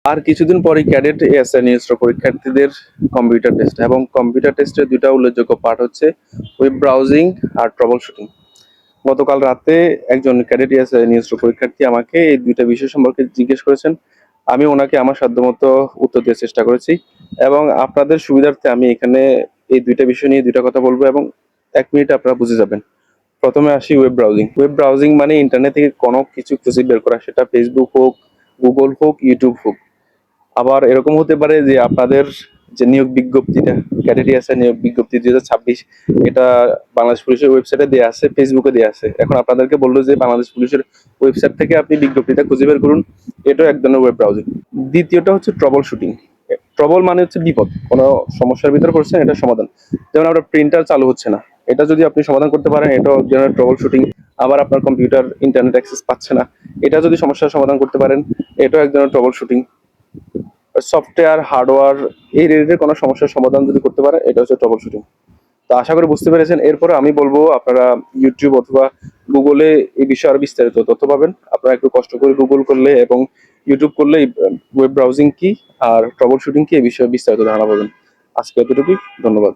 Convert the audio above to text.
আর কিছুদিন পরে cadet ASI নিয়োজিত পরীক্ষার্থীদের কম্পিউটার টেস্ট, এবং কম্পিউটার টেস্টের দুইটা উল্লেখযোগ্য পার্ট হচ্ছে ওয়েব ব্রাউজিং আর ট্রাবল শুটিং। গতকাল রাতে একজন ক্যাডেট এএসআই নিয়োজিত পরীক্ষার্থী আমাকে এই দুইটা বিষয় সম্পর্কে জিজ্ঞেস করেছেন। আমি ওনাকে আমার সাধ্যমতো উত্তর দেওয়ার চেষ্টা করেছি, এবং আপনাদের সুবিধার্থে আমি এখানে এই দুইটা বিষয় নিয়ে দুইটা কথা বলবো, এবং 1 মিনিটে আপনারা বুঝে যাবেন। প্রথমে আসি ওয়েব ব্রাউজিং। ওয়েব ব্রাউজিং মানে ইন্টারনেট থেকে কোনো কিছু খুঁজে বের করা, সেটা ফেসবুক হোক, গুগল হোক, ইউটিউব হোক। আবার এরকম হতে পারে যে আপনাদের যে নিয়োগ বিজ্ঞপ্তিটা, ক্যাডেট এএসআই নিয়োগ বিজ্ঞপ্তি 2026, এটা বাংলাদেশ পুলিশের ওয়েবসাইটে দেওয়া আছে, ফেসবুকে দেওয়া আছে। এখন আপনাদেরকে বললো যে বাংলাদেশ পুলিশের ওয়েবসাইট থেকে আপনি বিজ্ঞপ্তিটা খুঁজে বের করুন, এটাও এক ধরনের ওয়েব ব্রাউজিং। দ্বিতীয়টা হচ্ছে ট্রাবল শুটিং। ট্রাবল মানে হচ্ছে বিপদ, কোনো সমস্যার ভিতরে পড়ছেন, এটা সমাধান। যেমন আপনার প্রিন্টার চালু হচ্ছে না, এটা যদি আপনি সমাধান করতে পারেন, এটাও এক ধরনের ট্রাবল শুটিং। আবার আপনার কম্পিউটার ইন্টারনেট অ্যাক্সেস পাচ্ছে না, এটা যদি সমস্যার সমাধান করতে পারেন, এটাও এক ধরনের ট্রাবল শুটিং। সফটওয়্যার, হার্ডওয়্যার, এই রিলেটেড কোনো সমস্যার সমাধান যদি করতে পারে, এটা হচ্ছে ট্রাবল শুটিং। তো আশা করি বুঝতে পেরেছেন। এরপরে আমি বলবো আপনারা ইউটিউব অথবা গুগলে এই বিষয়ে আরো বিস্তারিত তথ্য পাবেন। আপনারা একটু কষ্ট করে গুগল করলে এবং ইউটিউব করলে ওয়েব ব্রাউজিং কি আর ট্রাবল শুটিং কি, এই বিষয়ে বিস্তারিত ধারণা পাবেন। আজকে এতটুকুই, ধন্যবাদ।